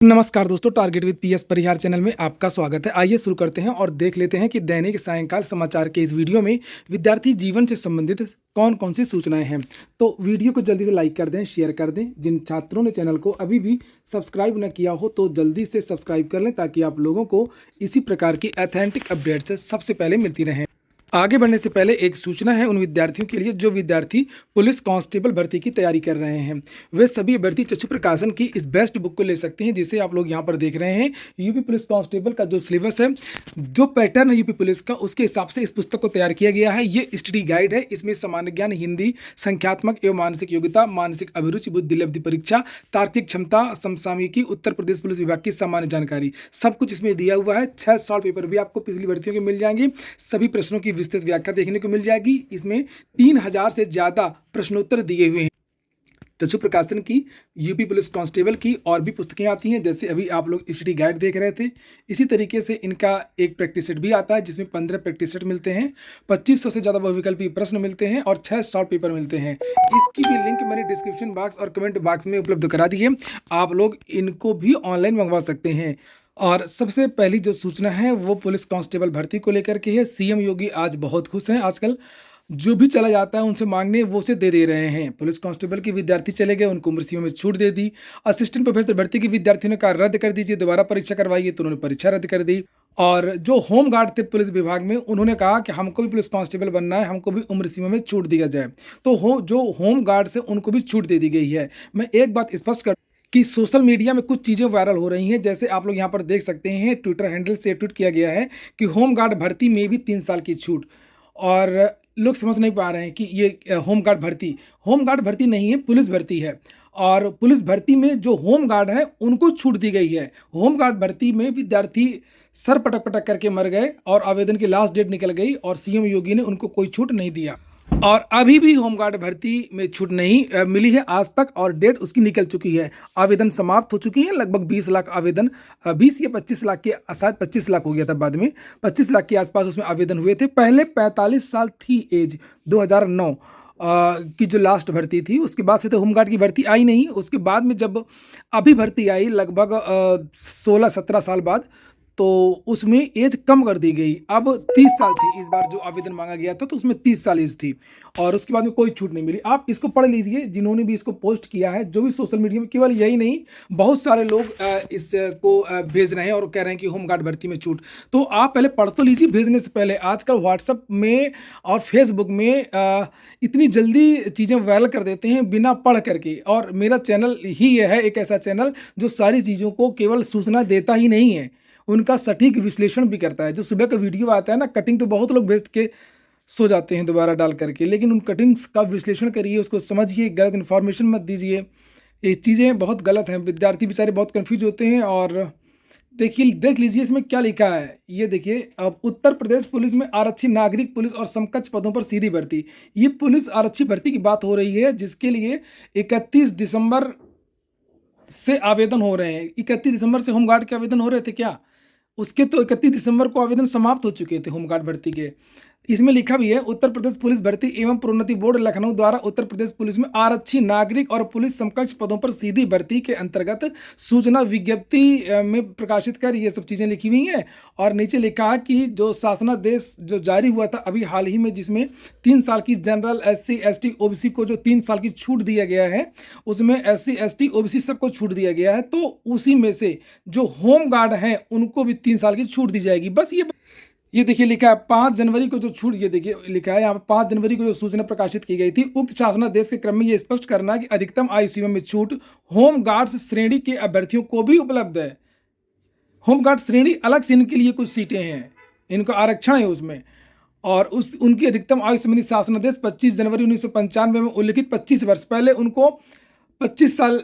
नमस्कार दोस्तों, target with PS Parihar channel में आपका स्वागत है। आइए शुरू करते हैं और देख लेते हैं कि दैनिक सायंकाल समाचार के इस वीडियो में विद्यार्थी जीवन से संबंधित कौन कौन सी सूचनाएं हैं। तो वीडियो को जल्दी से लाइक कर दें, शेयर कर दें। जिन छात्रों ने चैनल को अभी भी सब्सक्राइब न किया हो तो जल्दी से सब्सक्राइब कर लें ताकि आप लोगों को इसी प्रकार की ऑथेंटिक अपडेट्स सबसे पहले मिलती रहें। आगे बढ़ने से पहले एक सूचना है उन विद्यार्थियों के लिए जो विद्यार्थी पुलिस कांस्टेबल भर्ती की तैयारी कर रहे हैं। वे सभी अभ्यर्थी चक्षु प्रकाशन की इस बेस्ट बुक को ले सकते हैं जिसे आप लोग यहां पर देख रहे हैं। यूपी पुलिस कांस्टेबल का जो सिलेबस है, जो पैटर्न है यूपी पुलिस का, उसके हिसाब से इस पुस्तक को तैयार किया गया है। ये स्टडी गाइड है। इसमें सामान्य ज्ञान, हिंदी, संख्यात्मक एवं मानसिक योग्यता, मानसिक अभिरुचि, बुद्धि लब्धि परीक्षा, तार्किक क्षमता, समसामयिकी, उत्तर प्रदेश पुलिस विभाग की सामान्य जानकारी, सब कुछ इसमें दिया हुआ है। 6 सॉल्व पेपर भी आपको पिछली भर्तियों के मिल जाएंगे। सभी प्रश्नों की विस्तृत व्याख्या देखने को मिल जाएगी। इसमें 3000 से ज्यादा प्रश्नोत्तर दिए हुए हैं। चक्षु प्रकाशन की, यूपी पुलिस कांस्टेबल की और भी पुस्तकें आती हैं, जैसे अभी आप लोग स्टडी गाइड देख रहे थे। इसी तरीके से इनका एक प्रैक्टिस सेट भी आता है जिसमें 15 प्रैक्टिस सेट मिलते हैं, 2500 से ज़्यादा बहुविकल्पी प्रश्न मिलते हैं और 6 शॉर्ट पेपर मिलते हैं। इसकी भी लिंक मैंने डिस्क्रिप्शन बॉक्स और कमेंट बॉक्स में उपलब्ध करा दी है। आप लोग इनको भी ऑनलाइन मंगवा सकते हैं। और सबसे पहली जो सूचना है वो पुलिस कांस्टेबल भर्ती को लेकर के है। सीएम योगी आज बहुत खुश हैं। आजकल जो भी चला जाता है उनसे मांगने वो से दे रहे हैं। पुलिस कांस्टेबल के विद्यार्थी चले गए, उनको उम्र सीमा में छूट दे दी। असिस्टेंट प्रोफेसर भर्ती के विद्यार्थियों ने कहा रद्द कर दीजिए, दोबारा परीक्षा करवाइए, तो उन्होंने परीक्षा रद्द कर दी। और जो होम गार्ड थे पुलिस विभाग में, उन्होंने कहा कि हमको भी पुलिस कांस्टेबल बनना है, हमको भी उम्र सीमा में छूट दिया जाए। तो जो होम गार्ड से उनको भी छूट दे दी गई है। मैं एक बात स्पष्ट कर कि सोशल मीडिया में कुछ चीज़ें वायरल हो रही हैं। जैसे आप लोग यहाँ पर देख सकते हैं, ट्विटर हैंडल से ट्वीट किया गया है कि होम गार्ड भर्ती में भी 3 साल की छूट। और लोग समझ नहीं पा रहे हैं कि ये होम गार्ड भर्ती नहीं है, पुलिस भर्ती है। और पुलिस भर्ती में जो होम गार्ड है उनको छूट दी गई है। होम गार्ड भर्ती में विद्यार्थी सर पटक पटक करके मर गए और आवेदन की लास्ट डेट निकल गई और सीएम योगी ने उनको कोई छूट नहीं दिया। और अभी भी होमगार्ड भर्ती में छूट नहीं मिली है आज तक, और डेट उसकी निकल चुकी है। आवेदन समाप्त हो चुकी हैं। लगभग 20 लाख आवेदन, 20 या 25 लाख के, शायद 25 लाख हो गया था बाद में, 25 लाख के आसपास उसमें आवेदन हुए थे। पहले 45 साल थी एज, 2009 की जो लास्ट भर्ती थी। उसके बाद से तो होमगार्ड की भर्ती आई नहीं। उसके बाद में जब अभी भर्ती आई लगभग 16-17 साल बाद, तो उसमें एज कम कर दी गई। अब 30 साल थी इस बार जो आवेदन मांगा गया था, तो उसमें 30 साल एज थी और उसके बाद में कोई छूट नहीं मिली। आप इसको पढ़ लीजिए जिन्होंने भी इसको पोस्ट किया है, जो भी सोशल मीडिया में। केवल यही नहीं, बहुत सारे लोग इसको भेज रहे हैं और कह रहे हैं कि होमगार्ड भर्ती में छूट। तो आप पहले पढ़ तो लीजिए भेजने से पहले। आजकल व्हाट्सएप में और फेसबुक में इतनी जल्दी चीज़ें वायरल कर देते हैं बिना पढ़ करके। और मेरा चैनल ही ये है, एक ऐसा चैनल जो सारी चीज़ों को केवल सूचना देता ही नहीं है, उनका सटीक विश्लेषण भी करता है। जो सुबह का वीडियो आता है ना, कटिंग तो बहुत लोग भेज के सो जाते हैं दोबारा डाल करके, लेकिन उन कटिंग्स का विश्लेषण करिए, उसको समझिए, गलत इन्फॉर्मेशन मत दीजिए। ये चीज़ें बहुत गलत हैं। विद्यार्थी बेचारे बहुत कंफ्यूज होते हैं। और देख लीजिए इसमें क्या लिखा है। ये देखिए, अब उत्तर प्रदेश पुलिस में आरक्षी नागरिक पुलिस और समकक्ष पदों पर सीधी भर्ती। ये पुलिस आरक्षी भर्ती की बात हो रही है, जिसके लिए 31 दिसंबर से आवेदन हो रहे हैं। 31 दिसंबर से होमगार्ड के आवेदन हो रहे थे क्या? उसके तो 31 दिसंबर को आवेदन समाप्त हो चुके थे होमगार्ड भर्ती के। इसमें लिखा भी है, उत्तर प्रदेश पुलिस भर्ती एवं प्रोन्नति बोर्ड लखनऊ द्वारा उत्तर प्रदेश पुलिस में आरक्षी नागरिक और पुलिस समकक्ष पदों पर सीधी भर्ती के अंतर्गत सूचना विज्ञप्ति में प्रकाशित कर ये सब चीज़ें लिखी हुई हैं। और नीचे लिखा है कि जो शासनादेश जो जारी हुआ था अभी हाल ही में, जिसमें 3 साल की जनरल, SC ST OBC को जो 3 साल की छूट दिया गया है, उसमें SC ST OBC सबको छूट दिया गया है। तो उसी में से जो होम गार्ड हैं उनको भी 3 साल की छूट दी जाएगी। बस ये देखिए लिखा है 5 जनवरी को जो छूट, ये देखिए लिखा है यहाँ पर 5 जनवरी को जो सूचना प्रकाशित की गई थी, उक्त शासनादेश के क्रम में ये स्पष्ट करना है कि अधिकतम आयु सीमा में छूट होम गार्ड्स श्रेणी के अभ्यर्थियों को भी उपलब्ध है। होम गार्ड श्रेणी अलग से इनके लिए कुछ सीटें हैं, इनको आरक्षण है उसमें। और उनकी अधिकतम आयु संबंधी शासनादेश 25 जनवरी 1995 में उल्लिखित 25 वर्ष पहले उनको 25 साल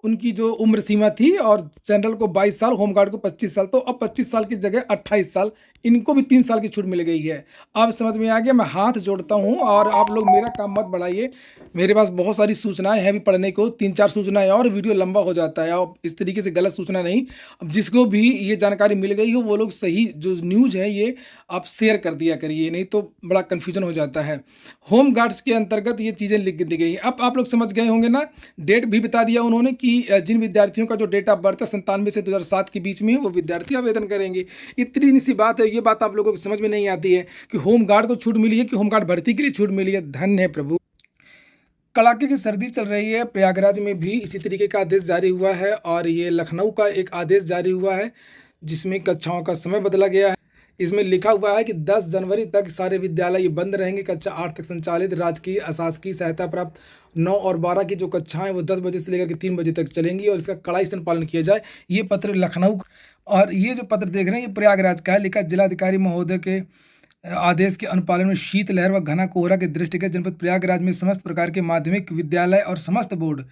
उनकी जो उम्र सीमा थी, और जनरल को 22 साल, होमगार्ड को 25 साल। तो अब 25 साल की जगह 28 साल, इनको भी 3 साल की छूट मिल गई है। अब समझ में आ गया। मैं हाथ जोड़ता हूँ और आप लोग मेरा काम मत बढ़ाइए। मेरे पास बहुत सारी सूचनाएं हैं भी पढ़ने को, 3-4 सूचनाएं और वीडियो लंबा हो जाता है। और इस तरीके से गलत सूचना नहीं। अब जिसको भी ये जानकारी मिल गई हो वो लोग सही जो न्यूज़ है ये आप शेयर कर दिया करिए, नहीं तो बड़ा कन्फ्यूजन हो जाता है। होम गार्ड्स के अंतर्गत ये चीज़ें लिख दी गई। अब आप लोग समझ गए होंगे ना। डेट भी बता दिया उन्होंने कि कि जिन विद्यार्थियों का जो डेट ऑफ बर्थ है 97 से 2007 के बीच में है, वो विद्यार्थी आवेदन करेंगे। इतनी सी बात है, ये बात आप लोगों को समझ में नहीं आती है कि होमगार्ड को छूट मिली है, कि होमगार्ड भर्ती के लिए छूट मिली है। धन्य है प्रभु। कड़ाके की सर्दी चल रही है, प्रयागराज में भी इसी तरीके का आदेश जारी हुआ है, और ये लखनऊ का एक आदेश जारी हुआ है जिसमें कक्षाओं का समय बदला गया है। इसमें लिखा हुआ है कि 10 जनवरी तक सारे विद्यालय बंद रहेंगे, कक्षा 8 तक संचालित। राजकीय अशासकीय सहायता प्राप्त 9 और 12 की जो कक्षाएं वो 10 बजे से लेकर के 3 बजे तक चलेंगी, और इसका कड़ाई से पालन किया जाए। ये पत्र लखनऊ, और ये जो पत्र देख रहे हैं ये प्रयागराज का है। लिखा, जिलाधिकारी महोदय के आदेश के अनुपालन में शीतलहर व घना कोहरा के दृष्टिगत जनपद प्रयागराज में समस्त प्रकार के माध्यमिक विद्यालय और समस्त बोर्ड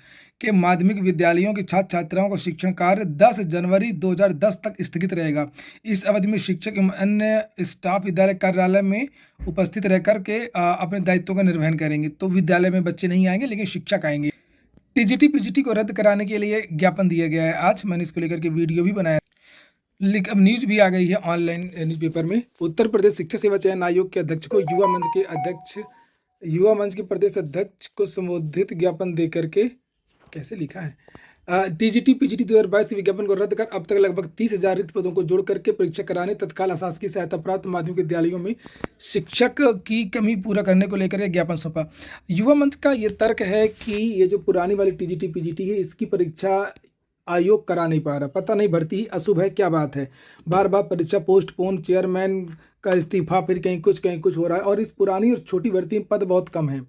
के माध्यमिक विद्यालयों के छात्र छात्राओं का शिक्षण कार्य 10 जनवरी 2010 तक स्थगित रहेगा। इस अवधि में शिक्षक एवं अन्य स्टाफ विद्यालय कार्यालय में उपस्थित रह करके अपने दायित्वों का निर्वहन करेंगे। तो विद्यालय में बच्चे नहीं आएंगे, लेकिन शिक्षक आएंगे। टीजीटी पीजीटी को रद्द कराने के लिए ज्ञापन दिया गया है। आज मैंने इसको लेकर के वीडियो भी बनाया। लेकिन अब न्यूज़ भी आ गई है ऑनलाइन न्यूज़पेपर में। उत्तर प्रदेश शिक्षक सेवा चयन आयोग के अध्यक्ष को युवा मंच के प्रदेश अध्यक्ष को संबोधित ज्ञापन दे करके, कैसे लिखा है, टीजीटी पीजीटी 2022 विज्ञापन को रद्द कर अब तक लगभग 30,000 रिक्त पदों को जोड़ करके परीक्षा कराने, तत्काल अशासकीय सहायता प्राप्त माध्यमिक विद्यालयों में शिक्षक की कमी पूरा करने को लेकर यह ज्ञापन सौंपा। युवा मंच का ये तर्क है कि ये जो पुरानी वाली टीजीटी पीजीटी है, इसकी परीक्षा आयोग करा नहीं पा रहा। पता नहीं भर्ती अशुभ है, क्या बात है। बार बार परीक्षा पोस्टपोन, चेयरमैन का इस्तीफा, फिर कहीं कुछ हो रहा है। और इस पुरानी और छोटी भर्ती में पद बहुत कम है,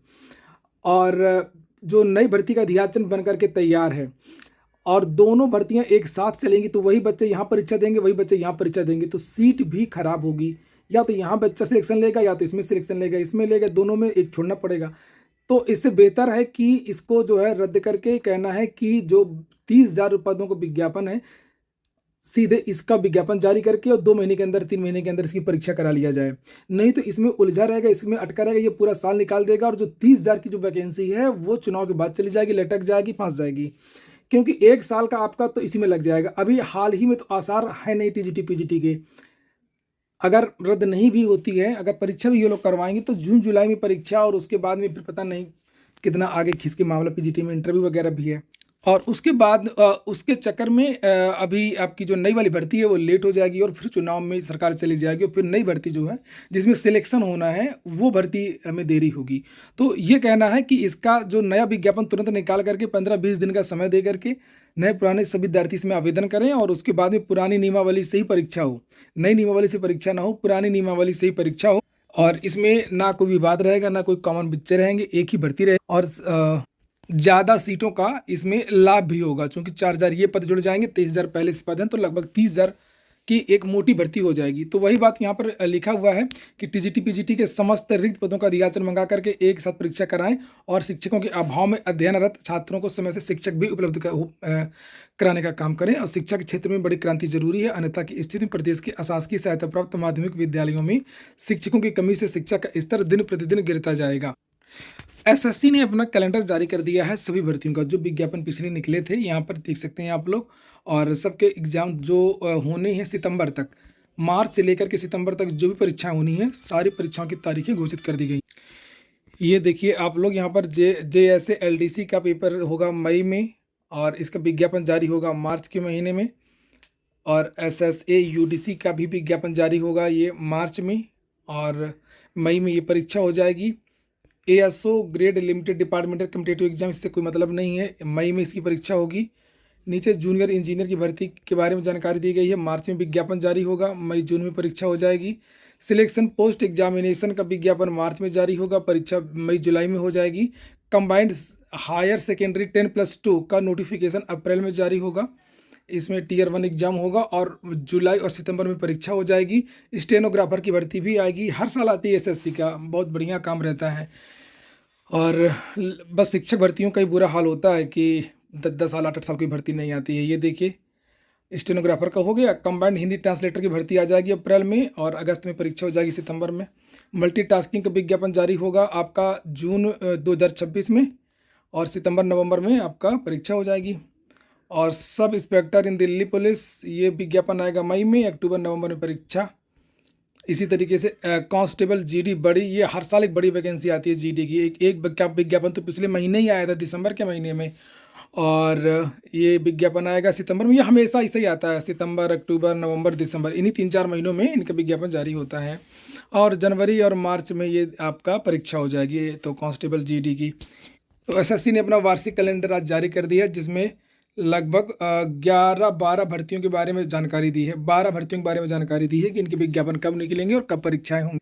और जो नई भर्ती का अध्याचन बन करके तैयार है, और दोनों भर्तियां एक साथ चलेंगी तो वही बच्चे यहाँ परीक्षा देंगे, वही बच्चे यहाँ परीक्षा देंगे, तो सीट भी खराब होगी। या तो यहाँ बच्चा सिलेक्शन लेगा, या तो इसमें सिलेक्शन लेगा, इसमें लेगा, दोनों में एक छोड़ना पड़ेगा। तो इससे बेहतर है कि इसको जो है रद्द करके कहना है कि जो 30,000 पदों को विज्ञापन है, सीधे इसका विज्ञापन जारी करके और 2 महीने के अंदर 3 महीने के अंदर इसकी परीक्षा करा लिया जाए। नहीं तो इसमें उलझा रहेगा, इसमें अटका रहेगा, ये पूरा साल निकाल देगा, और जो 30,000 की जो वैकेंसी है वो चुनाव के बाद चली जाएगी, लटक जाएगी, फंस जाएगी। क्योंकि 1 साल का आपका तो इसी में लग जाएगा। अभी हाल ही में तो आसार है नहीं टीजीटी पीजीटी के। अगर रद्द नहीं भी होती है, अगर परीक्षा भी ये लोग करवाएंगे तो जून जुलाई में परीक्षा, और उसके बाद में फिर पता नहीं कितना आगे खिसके मामला। पीजीटी में इंटरव्यू वगैरह भी है, और उसके बाद उसके चक्कर में अभी आपकी जो नई वाली भर्ती है वो लेट हो जाएगी, और फिर चुनाव में सरकार चली जाएगी, और फिर नई भर्ती जो है जिसमें सिलेक्शन होना है वो भर्ती में देरी होगी। तो ये कहना है कि इसका जो नया विज्ञापन तुरंत निकाल करके 15-20 दिन का समय दे करके नए पुराने सभी विद्यार्थी इसमें आवेदन करें, और उसके बाद में पुरानी नियमावली से ही परीक्षा हो, नई नियमावली से परीक्षा ना हो, पुरानी नियमावली से ही परीक्षा हो। और इसमें ना कोई विवाद रहेगा, ना कोई कॉमन बच्चे रहेंगे, एक ही भर्ती रहे, और ज़्यादा सीटों का इसमें लाभ भी होगा। क्योंकि 4,000 ये पद जुड़ जाएंगे, 23,000 पहले से पद हैं, तो लगभग 30,000 की एक मोटी भर्ती हो जाएगी। तो वही बात यहाँ पर लिखा हुआ है कि टीजीटी पीजीटी के समस्त रिक्त पदों का अध्याचन मंगा करके एक साथ परीक्षा कराएं, और शिक्षकों के अभाव में अध्ययनरत छात्रों को समय से शिक्षक भी उपलब्ध कराने का काम करें। और शिक्षा के क्षेत्र में बड़ी क्रांति जरूरी है, अन्यथा की स्थिति में प्रदेश के अशासकीय सहायता प्राप्त माध्यमिक विद्यालयों में शिक्षकों की कमी से शिक्षा का स्तर दिन प्रतिदिन गिरता जाएगा। एसएससी ने अपना कैलेंडर जारी कर दिया है सभी भर्तियों का। जो विज्ञापन पिछले निकले थे यहाँ पर देख सकते हैं आप लोग, और सबके एग्जाम जो होने हैं सितंबर तक, मार्च से लेकर के सितंबर तक जो भी परीक्षाएं होनी है, सारी परीक्षाओं की तारीखें घोषित कर दी गई। ये देखिए आप लोग यहाँ पर JSA LDC का पेपर होगा मई में, और इसका विज्ञापन जारी होगा मार्च के महीने में, और SSA UDC का भी विज्ञापन जारी होगा ये मार्च में, और मई में ये परीक्षा हो जाएगी। ASO grade limited departmental competitive exam, इससे कोई मतलब नहीं है, मई में इसकी परीक्षा होगी। नीचे जूनियर इंजीनियर की भर्ती के बारे में जानकारी दी गई है, मार्च में विज्ञापन जारी होगा, मई जून में परीक्षा हो जाएगी। सिलेक्शन पोस्ट एग्जामिनेशन का विज्ञापन मार्च में जारी होगा, परीक्षा मई जुलाई में हो जाएगी। कंबाइंड हायर सेकेंडरी 10+2 का नोटिफिकेशन अप्रैल में जारी होगा, इसमें Tier 1 एग्जाम होगा, और जुलाई और सितंबर में परीक्षा हो जाएगी। स्टेनोग्राफर की भर्ती भी आएगी, हर साल आती है SSC का, बहुत बढ़िया काम रहता है। और बस शिक्षक भर्तियों का ही बुरा हाल होता है कि 10 साल 8 साल की भर्ती नहीं आती है। ये देखिए स्टेनोग्राफर का हो गया। कंबाइंड हिंदी ट्रांसलेटर की भर्ती आ जाएगी अप्रैल में, और अगस्त में परीक्षा हो जाएगी सितंबर में। मल्टीटास्किंग का विज्ञापन जारी होगा आपका जून 2026 में, और सितंबर नवंबर में आपका परीक्षा हो जाएगी। और सब इंस्पेक्टर इन दिल्ली पुलिस, ये विज्ञापन आएगा मई में, अक्टूबर नवंबर में परीक्षा। इसी तरीके से कांस्टेबल GD बड़ी, ये हर साल एक बड़ी वैकेंसी आती है GD की। एक विज्ञापन तो पिछले महीने ही आया था, दिसंबर के महीने में, और ये विज्ञापन आएगा सितंबर में। ये हमेशा ऐसा ही आता है, सितंबर, अक्टूबर, नवंबर, दिसंबर, इन्हीं 3-4 महीनों में इनका विज्ञापन जारी होता है। और जनवरी और मार्च में ये आपका परीक्षा हो जाएगी तो कांस्टेबल जीडी की। तो एसएससी ने अपना वार्षिक कैलेंडर आज जारी कर दिया, जिसमें लगभग 11-12 भर्तियों के बारे में जानकारी दी है। 12 भर्तियों के बारे में जानकारी दी है कि इनके विज्ञापन कब निकलेंगे और कब परीक्षाएं होंगी।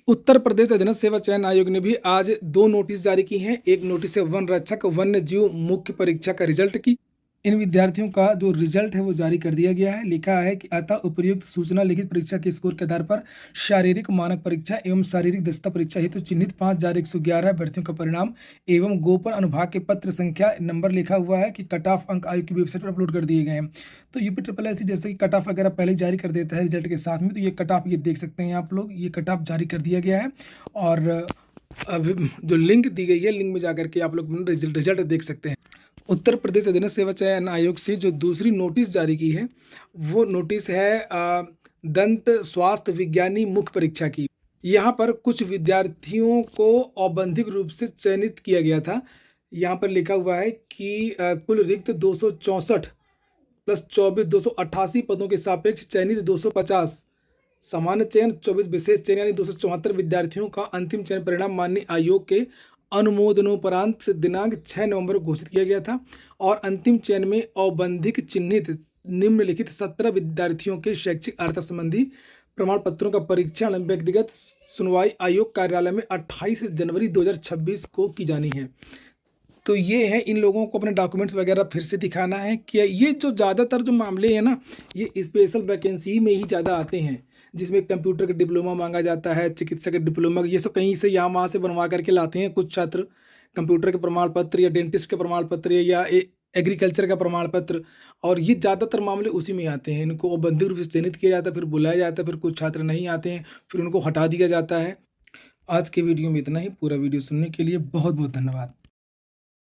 उत्तर प्रदेश अधीनस्थ सेवा चयन आयोग ने भी आज 2 नोटिस जारी की हैं। एक नोटिस है वन रक्षक वन्य जीव मुख्य परीक्षा का रिजल्ट की। इन विद्यार्थियों का जो रिजल्ट है वो जारी कर दिया गया है। लिखा है कि अतः उपयुक्त सूचना लिखित परीक्षा के स्कोर के आधार पर शारीरिक मानक परीक्षा एवं शारीरिक दक्षता परीक्षा हेतु चिन्हित 5,111 अभ्यर्थियों का परिणाम एवं गोपन अनुभाग के पत्र संख्या नंबर लिखा हुआ है कि कट ऑफ अंक आयोग की वेबसाइट पर अपलोड कर दिए गए हैं। तो यूपी ट्रिपल एस जैसे कि कट ऑफ वगैरह पहले जारी कर देता है रिजल्ट के साथ में, तो ये कट ऑफ ये देख सकते हैं आप लोग, ये कट ऑफ जारी कर दिया गया है। और जो लिंक दी गई है, लिंक में जाकर के आप लोग रिजल्ट देख सकते हैं। उत्तर प्रदेश अधीनस्थ सेवा चयन आयोग से जो दूसरी नोटिस जारी की है वो नोटिस है दंत स्वास्थ्य विज्ञानी मुख्य परीक्षा की। यहाँ पर कुछ विद्यार्थियों को औपबंधिक रूप से चयनित किया गया था। यहाँ पर लिखा हुआ है कि कुल रिक्त 264 प्लस 24 288 पदों के सापेक्ष चयनित 250, सामान्य चयन 24, विशेष चयन यानी 274 विद्यार्थियों का अंतिम चयन परिणाम माननीय आयोग के अनुमोदनोपरांत दिनांक 6 नवंबर को घोषित किया गया था। और अंतिम चयन में औपबंधिक चिन्हित निम्नलिखित 17 विद्यार्थियों के शैक्षिक अर्हता संबंधी प्रमाण पत्रों का परीक्षण व्यक्तिगत सुनवाई आयोग कार्यालय में 28 जनवरी 2026 को की जानी है। तो ये है, इन लोगों को अपने डॉक्यूमेंट्स वगैरह फिर से दिखाना है कि ये जो ज़्यादातर जो मामले हैं ना, ये स्पेशल वैकेंसी में ही ज़्यादा आते हैं, जिसमें कंप्यूटर का डिप्लोमा मांगा जाता है, चिकित्सा का डिप्लोमा, ये सब कहीं से यहाँ वहाँ से बनवा करके लाते हैं कुछ छात्र। कंप्यूटर के प्रमाण पत्र या डेंटिस्ट के प्रमाण पत्र या एग्रीकल्चर का प्रमाण पत्र, और ये ज़्यादातर मामले उसी में आते हैं। इनको औपबंधिक रूप से चयनित किया जाता है, फिर बुलाया जाता है, फिर कुछ छात्र नहीं आते हैं, फिर उनको हटा दिया जाता है। आज के वीडियो में इतना ही। पूरा वीडियो सुनने के लिए बहुत बहुत धन्यवाद।